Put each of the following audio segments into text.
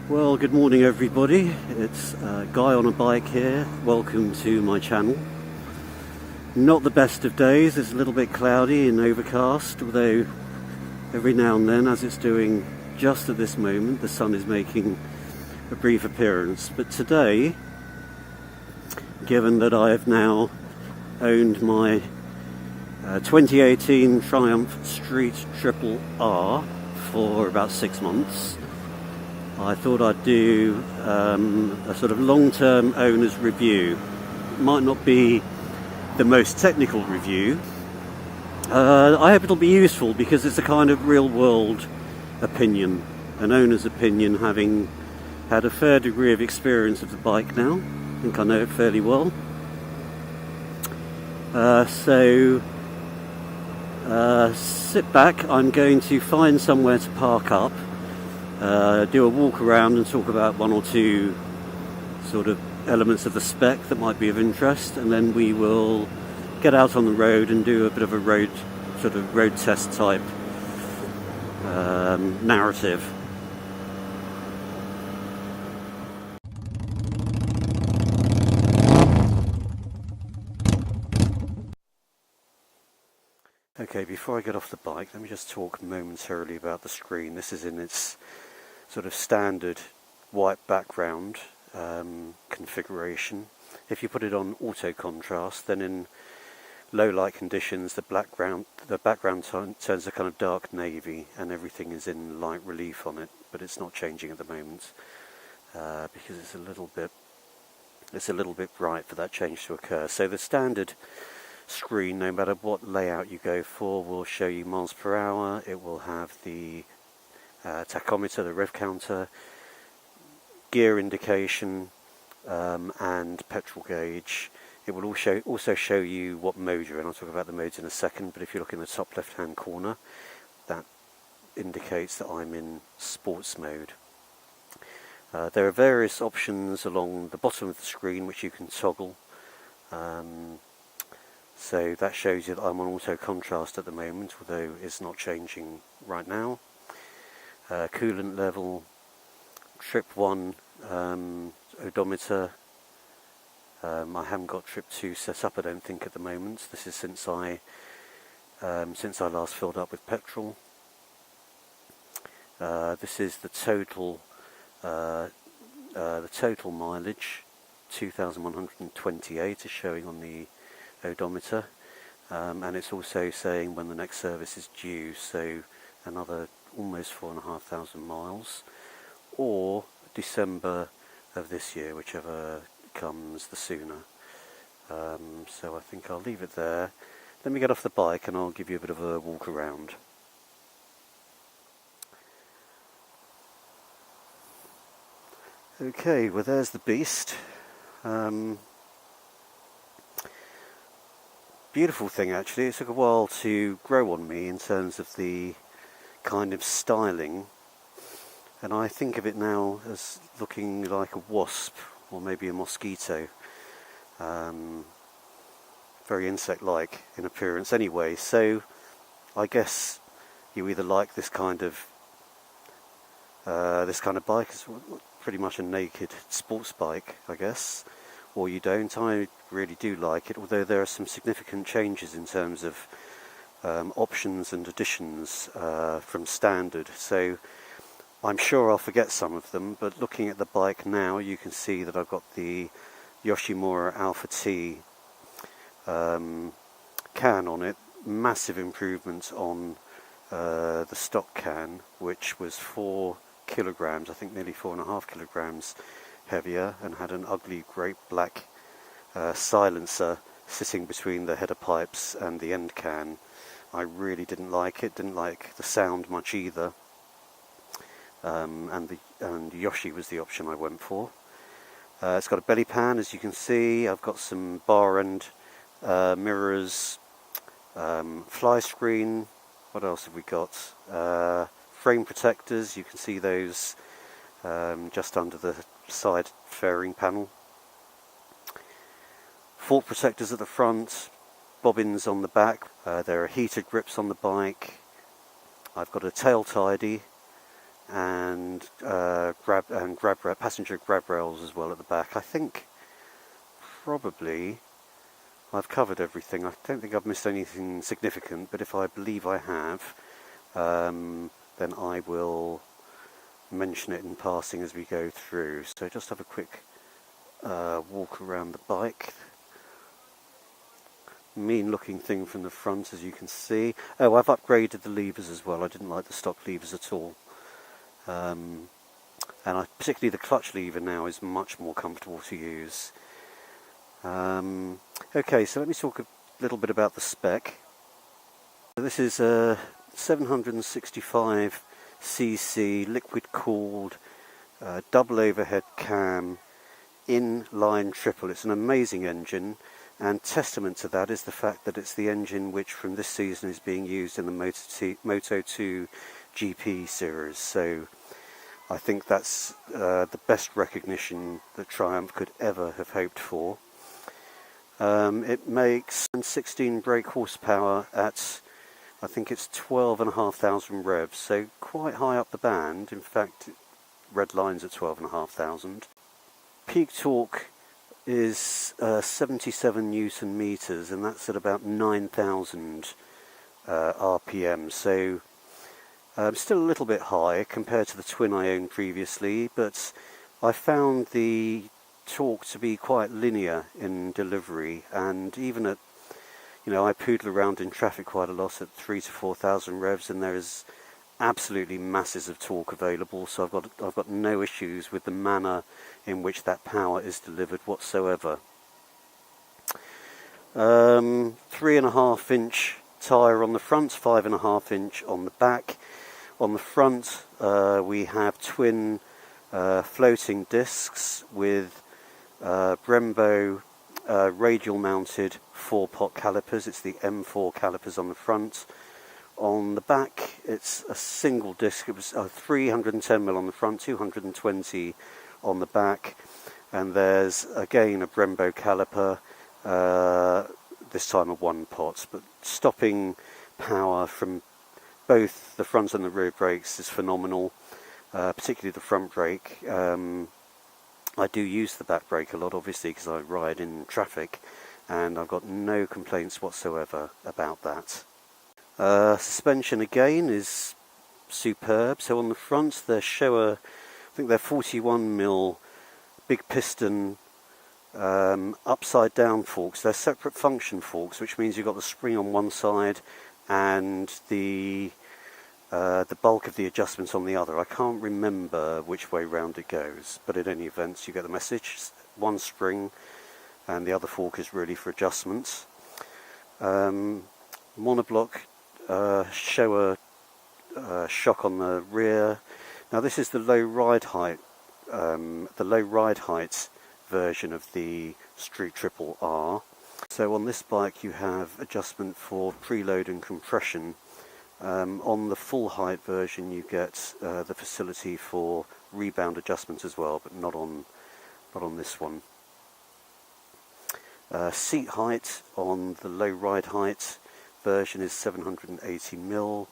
Well, good morning everybody. It's Guy on a bike here. Welcome to my channel. Not the best of days, it's a little bit cloudy and overcast, although every now and then, as it's doing just at this moment, the sun is making a brief appearance. But today, given that I have now owned my 2018 Triumph Street Triple R for about 6 months, I thought I'd do a sort of long-term owner's review. It might not be the most technical review. I hope it'll be useful because it's a kind of real-world opinion, an owner's opinion, having had a fair degree of experience of the bike now. I think I know it fairly well. So sit back. I'm going to find somewhere to park up. Do a walk around and talk about one or two sort of elements of the spec that might be of interest, and then we will get out on the road and do a bit of a road test type narrative. Okay, before I get off the bike, let me just talk momentarily about the screen. This is in its sort of standard white background configuration. If you put it on auto contrast, then in low light conditions the background turns a kind of dark navy and everything is in light relief on it, but it's not changing at the moment because it's a little bit bright for that change to occur. So the standard screen, no matter what layout you go for, will show you miles per hour. It will have the tachometer, the rev counter, gear indication, and petrol gauge. It will also show you what mode you're in. I'll talk about the modes in a second, but if you look in the top left hand corner, that indicates that I'm in sports mode. There are various options along the bottom of the screen which you can toggle. So that shows you that I'm on auto contrast at the moment, although it's not changing right now. Coolant level, trip 1 odometer. I haven't got trip 2 set up, I don't think, at the moment. This is since I last filled up with petrol. This is the total mileage. 2,128 is showing on the odometer, and it's also saying when the next service is due, so another almost 4,500 miles, or December of this year, whichever comes the sooner. So I think I'll leave it there. Let me get off the bike and I'll give you a bit of a walk around. Okay, well there's the beast. Beautiful thing actually. It took a while to grow on me in terms of the kind of styling, and I think of it now as looking like a wasp or maybe a mosquito. Very insect-like in appearance anyway, so I guess you either like this kind of bike, it's pretty much a naked sports bike, I guess, or you don't. I really do like it, although there are some significant changes in terms of options and additions from standard, so I'm sure I'll forget some of them, but looking at the bike now you can see that I've got the Yoshimura Alpha T can on it. Massive improvement on the stock can, which was 4 kilograms, I think nearly 4.5 kilograms heavier, and had an ugly great black silencer sitting between the header pipes and the end can. I really didn't like it, didn't like the sound much either, and Yoshi was the option I went for. It's got a belly pan, as you can see. I've got some bar end mirrors, fly screen. What else have we got? Frame protectors, you can see those just under the side fairing panel. Fork protectors at the front, bobbins on the back. There are heated grips on the bike. I've got a tail tidy and passenger grab rails as well at the back. I think probably I've covered everything. I don't think I've missed anything significant, but if I believe I have, then I will mention it in passing as we go through. So just have a quick walk around the bike. Mean looking thing from the front, as you can see. Oh, I've upgraded the levers as well. I didn't like the stock levers at all. And particularly the clutch lever now is much more comfortable to use. Okay, so let me talk a little bit about the spec. This is a 765cc liquid cooled double overhead cam inline triple. It's an amazing engine, and testament to that is the fact that it's the engine which from this season is being used in the Moto2 GP series. So I think that's the best recognition that Triumph could ever have hoped for. It makes 16 brake horsepower at, I think it's 12,500 revs, so quite high up the band. In fact, red lines at 12,500. Peak torque is 77 Newton meters, and that's at about 9,000 RPM. So still a little bit high compared to the twin I owned previously, but I found the torque to be quite linear in delivery, and even at, I poodle around in traffic quite a lot at 3,000 to 4,000 revs, and there is absolutely masses of torque available. So I've got no issues with the manner in which that power is delivered whatsoever. 3.5 inch tyre on the front, 5.5 inch on the back. On the front we have twin floating discs with Brembo radial mounted 4-pot calipers. It's the M4 calipers on the front. On the back it's a single disc. It was 310mm on the front, 220 on the back, and there's again a Brembo caliper, this time a 1-pot, but stopping power from both the front and the rear brakes is phenomenal, particularly the front brake. I do use the back brake a lot, obviously, because I ride in traffic, and I've got no complaints whatsoever about that. Suspension again is superb. So on the front they're Showa, I think they're 41mm big piston upside down forks. They're separate function forks, which means you've got the spring on one side and the bulk of the adjustment on the other. I can't remember which way round it goes, but in any event you get the message. One spring and the other fork is really for adjustments. Monoblock Showa shock on the rear. Now this is the low ride height version of the Street Triple R. So on this bike you have adjustment for preload and compression. On the full height version you get the facility for rebound adjustment as well, but not on this one. Seat height on the low ride height version is 780mm.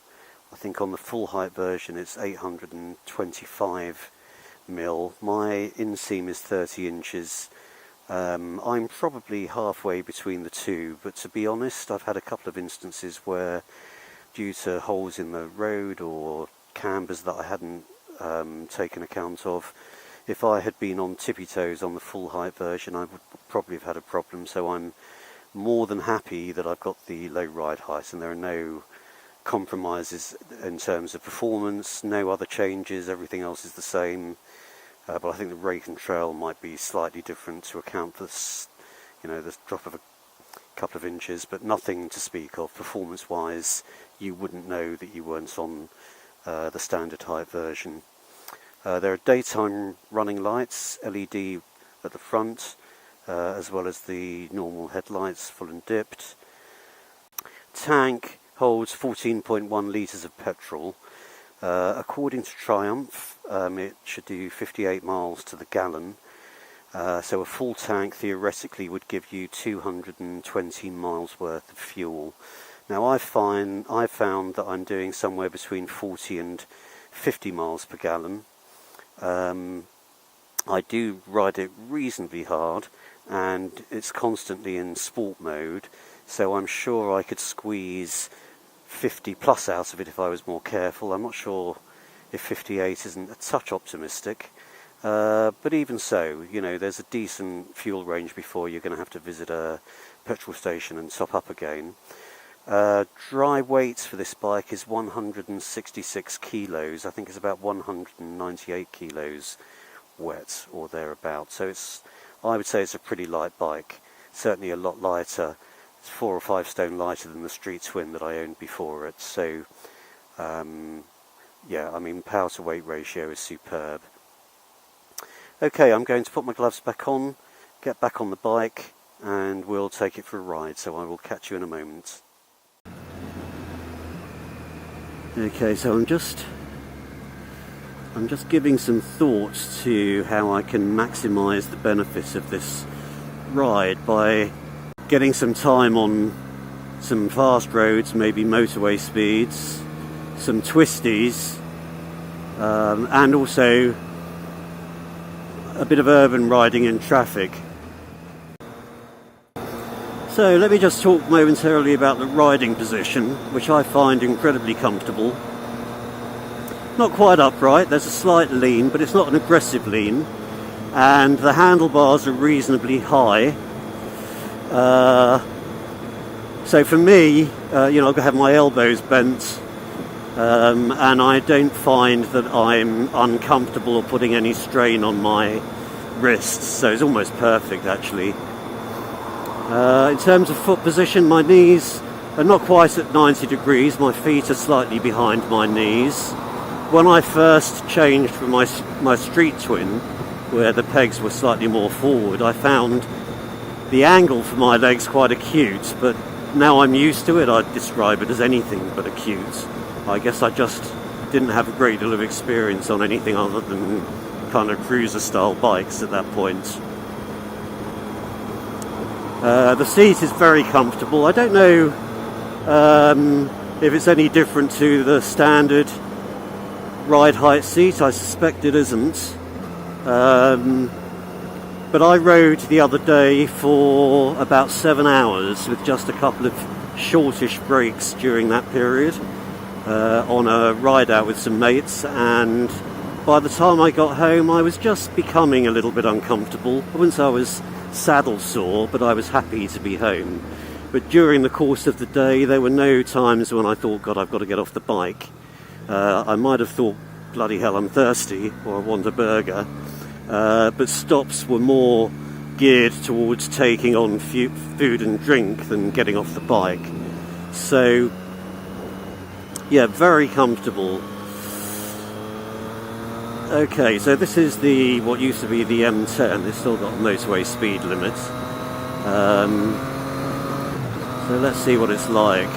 I think on the full height version it's 825mm. My inseam is 30 inches. I'm probably halfway between the two, but to be honest, I've had a couple of instances where, due to holes in the road or cambers that I hadn't taken account of, if I had been on tippy toes on the full height version, I would probably have had a problem. So I'm more than happy that I've got the low ride height, and there are no compromises in terms of performance, no other changes, everything else is the same. But I think the rake and trail might be slightly different to account for this, the drop of a couple of inches, but nothing to speak of. Performance wise, you wouldn't know that you weren't on the standard height version. There are daytime running lights, LED at the front, as well as the normal headlights, full and dipped. Tank holds 14.1 litres of petrol. According to Triumph, it should do 58 miles to the gallon. So a full tank theoretically would give you 220 miles worth of fuel. Now I've found that I'm doing somewhere between 40 and 50 miles per gallon. I do ride it reasonably hard, and it's constantly in sport mode, so I'm sure I could squeeze 50 plus out of it if I was more careful. I'm not sure if 58 isn't a touch optimistic, but even so, you know, there's a decent fuel range before you're going to have to visit a petrol station and top up again. Dry weight for this bike is 166 kilos. I think it's about 198 kilos wet or thereabout. So I would say it's a pretty light bike. Certainly a lot lighter. It's 4 or 5 stone lighter than the Street Twin that I owned before it. So yeah, I mean, power to weight ratio is superb. Okay, I'm going to put my gloves back on, get back on the bike, and we'll take it for a ride. So I will catch you in a moment. Okay, so I'm just giving some thoughts to how I can maximise the benefits of this ride by getting some time on some fast roads, maybe motorway speeds, some twisties, and also a bit of urban riding in traffic. So let me just talk momentarily about the riding position, which I find incredibly comfortable. Not quite upright, there's a slight lean, but it's not an aggressive lean, and the handlebars are reasonably high. So for me, you know, I have my elbows bent, and I don't find that I'm uncomfortable or putting any strain on my wrists, so it's almost perfect actually. In terms of foot position, my knees are not quite at 90 degrees, my feet are slightly behind my knees. When I first changed from my Street Twin, where the pegs were slightly more forward, I found the angle for my legs quite acute, but now I'm used to it. I'd describe it as anything but acute. I guess I just didn't have a great deal of experience on anything other than kind of cruiser style bikes at that point. The seat is very comfortable. I don't know if it's any different to the standard ride height seat. I suspect it isn't. But I rode the other day for about 7 hours with just a couple of shortish breaks during that period on a ride out with some mates, and by the time I got home I was just becoming a little bit uncomfortable. I wouldn't say I was saddle sore, but I was happy to be home. But during the course of the day there were no times when I thought, God, I've got to get off the bike. I might have thought, bloody hell, I'm thirsty, or I want a burger. But stops were more geared towards taking on food and drink than getting off the bike. So, yeah, very comfortable. Okay, so this is what used to be the M10. It's still got a motorway speed limit. So let's see what it's like.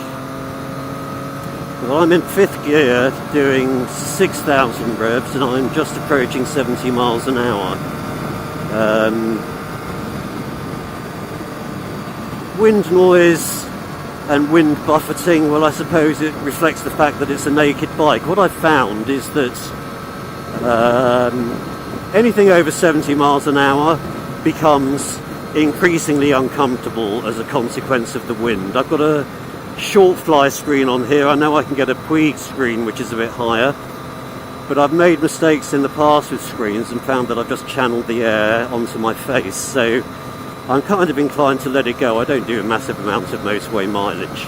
Well, I'm in 5th gear doing 6,000 revs and I'm just approaching 70 miles an hour. Wind noise and wind buffeting, well, I suppose it reflects the fact that it's a naked bike. What I've found is that anything over 70 miles an hour becomes increasingly uncomfortable as a consequence of the wind. I've got a short fly screen on here. I know I can get a Puig screen which is a bit higher, but I've made mistakes in the past with screens and found that I've just channeled the air onto my face, so I'm kind of inclined to let it go. I don't do a massive amount of motorway mileage.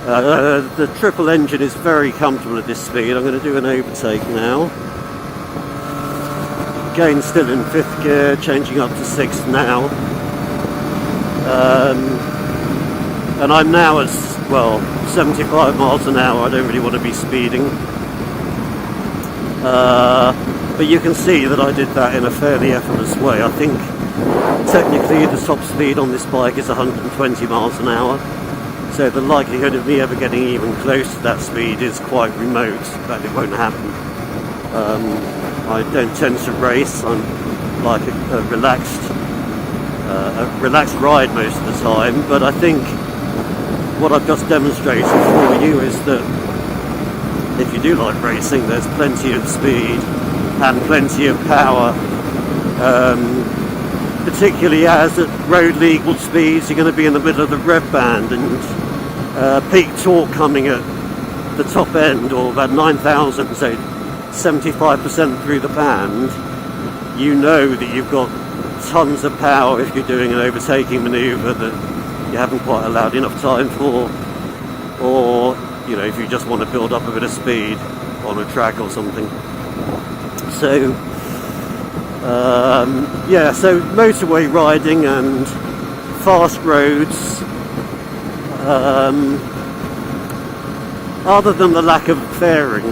The triple engine is very comfortable at this speed. I'm going to do an overtake now. Again, still in 5th gear, changing up to 6th now. And I'm now at, well, 75 miles an hour. I don't really want to be speeding. But you can see that I did that in a fairly effortless way. I think technically the top speed on this bike is 120 miles an hour. So the likelihood of me ever getting even close to that speed is quite remote. In fact, it won't happen. I don't tend to race. I'm like a relaxed ride most of the time. But I think what I've just demonstrated for you is that if you do like racing, there's plenty of speed and plenty of power, particularly as at road legal speeds you're going to be in the middle of the rev band, and peak torque coming at the top end, or about 9,000, so 75% through the band. You know that you've got tons of power if you're doing an overtaking manoeuvre that you haven't quite allowed enough time for, or you know, if you just want to build up a bit of speed on a track or something. So yeah, so motorway riding and fast roads, other than the lack of fairing,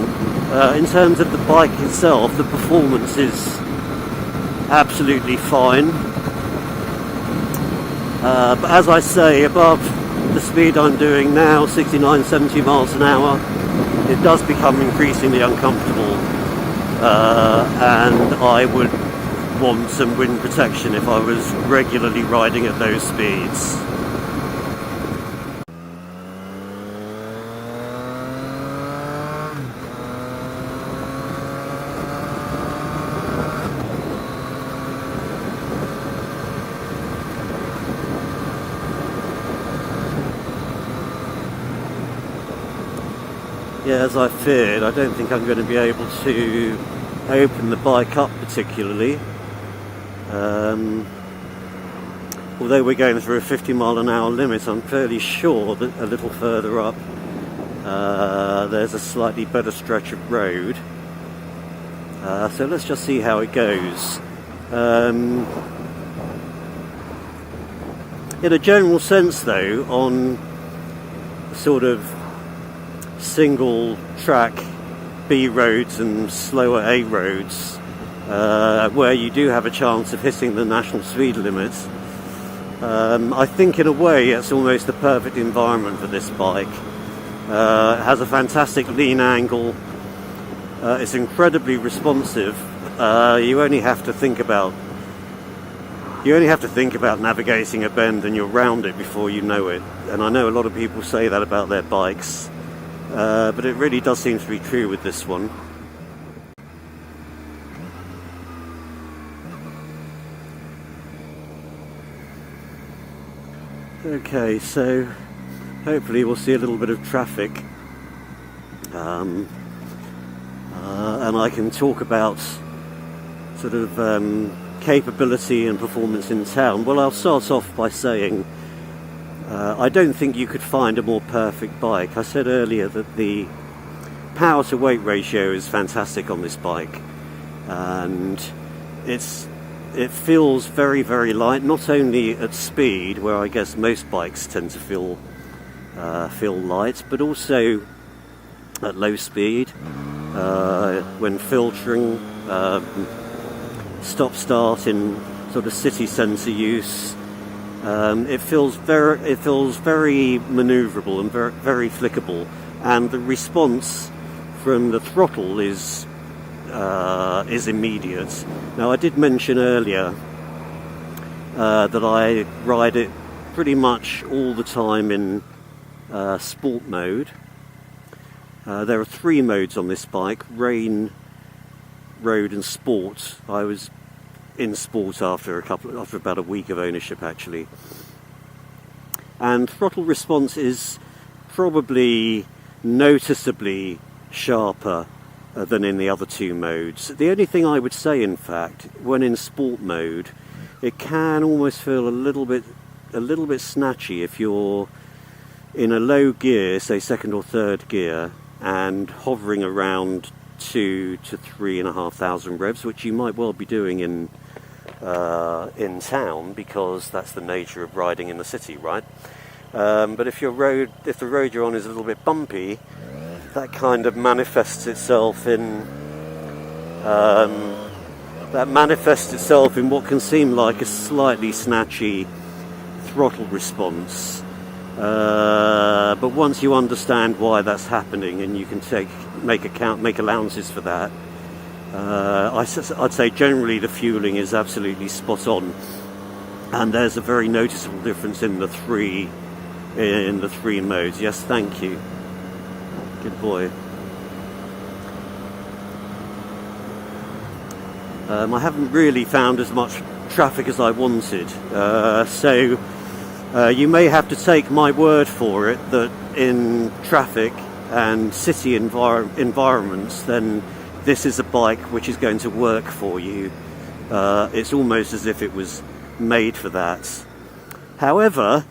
in terms of the bike itself, the performance is absolutely fine. But as I say, above the speed I'm doing now, 69, 70 miles an hour, it does become increasingly uncomfortable, and I would want some wind protection if I was regularly riding at those speeds. Yeah, as I feared, I don't think I'm going to be able to open the bike up particularly. Although we're going through a 50 mile an hour limit, I'm fairly sure that a little further up there's a slightly better stretch of road. So let's just see how it goes. In a general sense though, on sort of single track B roads and slower A roads, where you do have a chance of hitting the national speed limit, I think in a way it's almost the perfect environment for this bike. It has a fantastic lean angle, it's incredibly responsive. You only have to think about navigating a bend and you're round it before you know it. And I know a lot of people say that about their bikes, but it really does seem to be true with this one. Okay, so hopefully we'll see a little bit of traffic, and I can talk about sort of capability and performance in town. Well, I'll start off by saying I don't think you could find a more perfect bike. I said earlier that the power to weight ratio is fantastic on this bike, and it feels very, very light, not only at speed, where I guess most bikes tend to feel light, but also at low speed, when filtering, stop-start in sort of city centre use. It feels very manoeuvrable and very, very flickable, and the response from the throttle is immediate. Now, I did mention earlier that I ride it pretty much all the time in sport mode. There are 3 modes on this bike: rain, road and sport. I was in sport after about a week of ownership actually. And throttle response is probably noticeably sharper than in the other 2 modes. The only thing I would say, in fact, when in sport mode, it can almost feel a little bit snatchy if you're in a low gear, say 2nd or 3rd gear, and hovering around 2,000 to 3,500 revs, which you might well be doing in town, because that's the nature of riding in the city, right? But if the road you're on is a little bit bumpy, that kind of manifests itself in what can seem like a slightly snatchy throttle response. But once you understand why that's happening, and you can make allowances for that, I'd say generally the fueling is absolutely spot on, and there's a very noticeable difference in the three modes. Yes, thank you. Good boy. I haven't really found as much traffic as I wanted, so you may have to take my word for it that in traffic and city environments, then this is a bike which is going to work for you. It's almost as if it was made for that. However,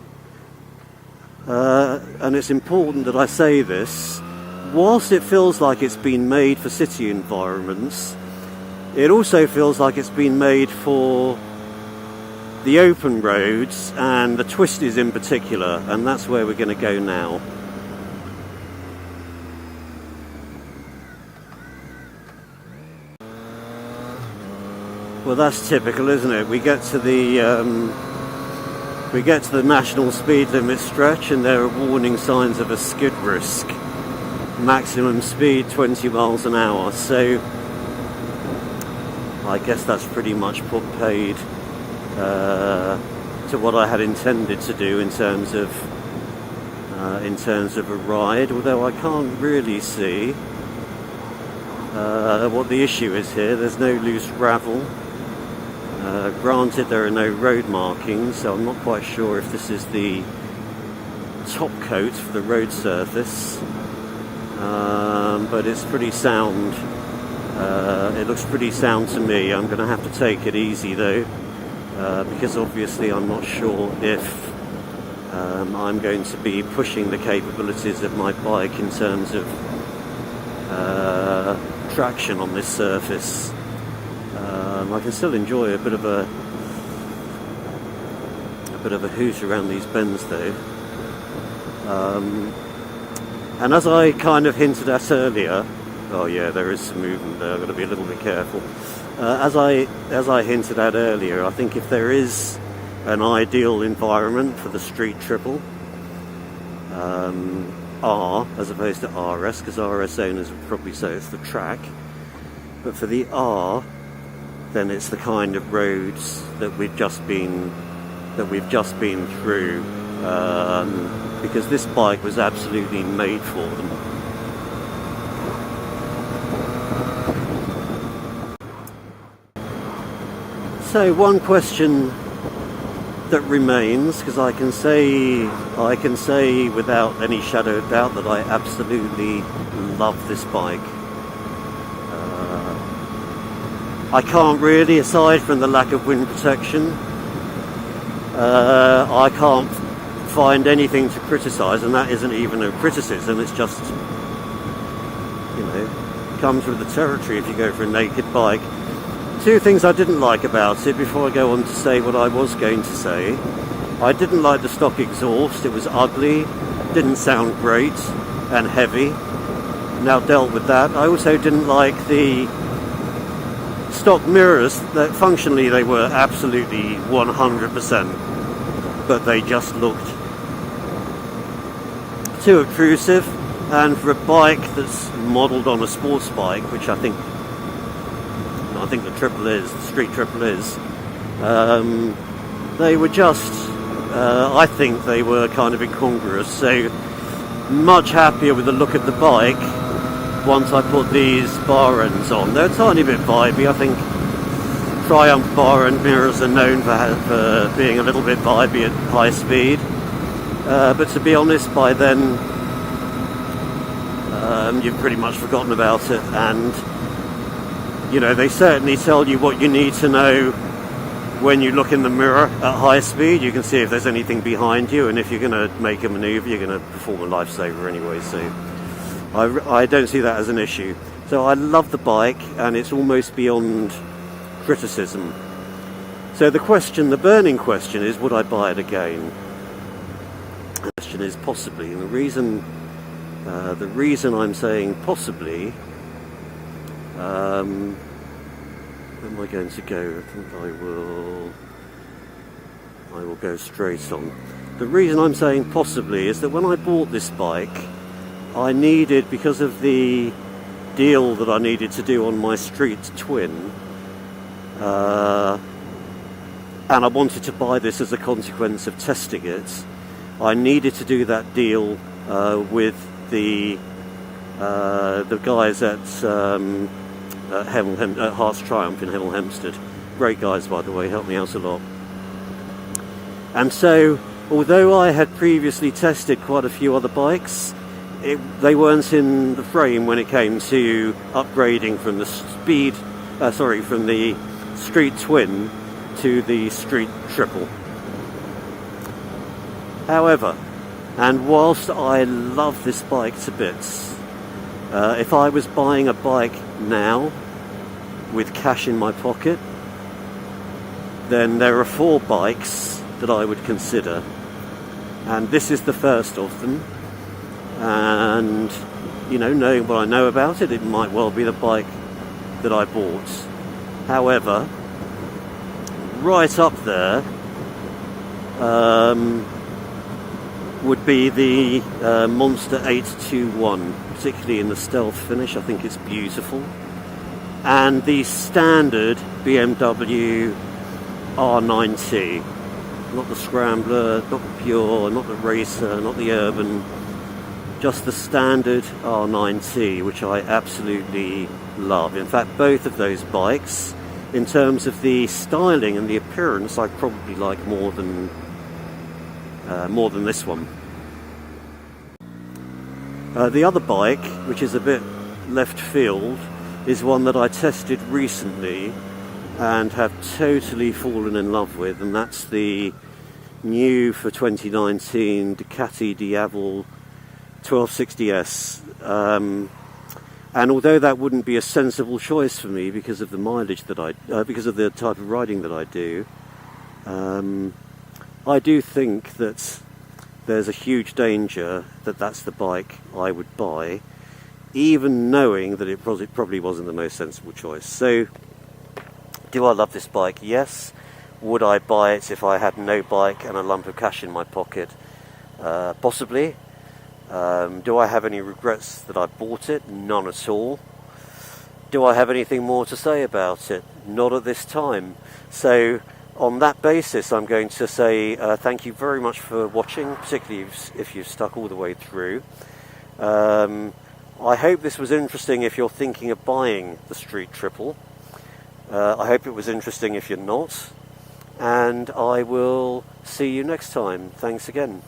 and it's important that I say this, whilst it feels like it's been made for city environments, it also feels like it's been made for the open roads and the twisties in particular, and that's where we're going to go now. Well, that's typical, isn't it? We get to the national speed limit stretch, and there are warning signs of a skid risk. Maximum speed 20 miles an hour. So I guess that's pretty much put paid to what I had intended to do in terms of a ride. Although I can't really see what the issue is here. There's no loose gravel. Granted, there are no road markings, so I'm not quite sure if this is the top coat for the road surface, but it's pretty sound. It looks pretty sound to me. I'm going to have to take it easy though, because obviously I'm not sure if I'm going to be pushing the capabilities of my bike in terms of traction on this surface. I can still enjoy a bit of a hoot around these bends though. And as I kind of hinted at earlier, oh yeah, there is some movement there. I've got to be a little bit careful. As I hinted at earlier, I think if there is an ideal environment for the street triple, R as opposed to RS, because RS owners would probably say it's the track, but for the R, then it's the kind of roads that we've just been through, because this bike was absolutely made for them. So one question that remains, because I can say without any shadow of doubt that I absolutely love this bike. I can't really, aside from the lack of wind protection, I can't find anything to criticise, and that isn't even a criticism, it's just, comes with the territory if you go for a naked bike. Two things I didn't like about it, before I go on to say what I was going to say. I didn't like the stock exhaust. It was ugly, didn't sound great, and heavy. Now dealt with that. I also didn't like the stock mirrors. That functionally they were absolutely 100%, but they just looked too obtrusive, and for a bike that's modelled on a sports bike, which I think the triple is, the street triple is, they were just, I think they were kind of incongruous. So much happier with the look of the bike once I put these bar ends on. They're a tiny bit vibey. I think Triumph bar end mirrors are known for being a little bit vibey at high speed, but to be honest, by then you've pretty much forgotten about it, and they certainly tell you what you need to know when you look in the mirror at high speed. You can see if there's anything behind you, and if you're going to make a manoeuvre, you're going to perform a lifesaver anyway, so I don't see that as an issue. So I love the bike, and it's almost beyond criticism. So the burning question is, would I buy it again? The question is possibly, and the reason I'm saying possibly, where am I going to go? I think I will go straight on. The reason I'm saying possibly is that when I bought this bike, I needed, because of the deal that I needed to do on my street twin, and I wanted to buy this as a consequence of testing it, I needed to do that deal with the guys at at Hearts Triumph in Hemel Hempstead. Great guys, by the way, helped me out a lot. And so, although I had previously tested quite a few other bikes, they weren't in the frame when it came to upgrading from the from the Street Twin to the Street Triple. However, and whilst I love this bike to bits, if I was buying a bike now with cash in my pocket, then there are 4 bikes that I would consider, and this is the first of them. And you know, knowing what I know about it, it might well be the bike that I bought. However, right up there would be the Monster 821, particularly in the stealth finish. I think it's beautiful. And the standard BMW R9T, not the Scrambler, not the Pure, not the Racer, not the Urban, just the standard R9T, which I absolutely love. In fact, both of those bikes, in terms of the styling and the appearance, I probably like more than this one. The other bike, which is a bit left field, is one that I tested recently and have totally fallen in love with, and that's the new for 2019 Ducati Diavel 1260S. And although that wouldn't be a sensible choice for me because of the mileage that because of the type of riding that I do, I do think that there's a huge danger that that's the bike I would buy, even knowing that it probably wasn't the most sensible choice. So, do I love this bike? Yes. Would I buy it if I had no bike and a lump of cash in my pocket? Possibly. Do I have any regrets that I bought it? None at all. Do I have anything more to say about it? Not at this time. So, on that basis, I'm going to say thank you very much for watching, particularly if you've stuck all the way through. I hope this was interesting if you're thinking of buying the Street Triple. I hope it was interesting if you're not. And I will see you next time. Thanks again.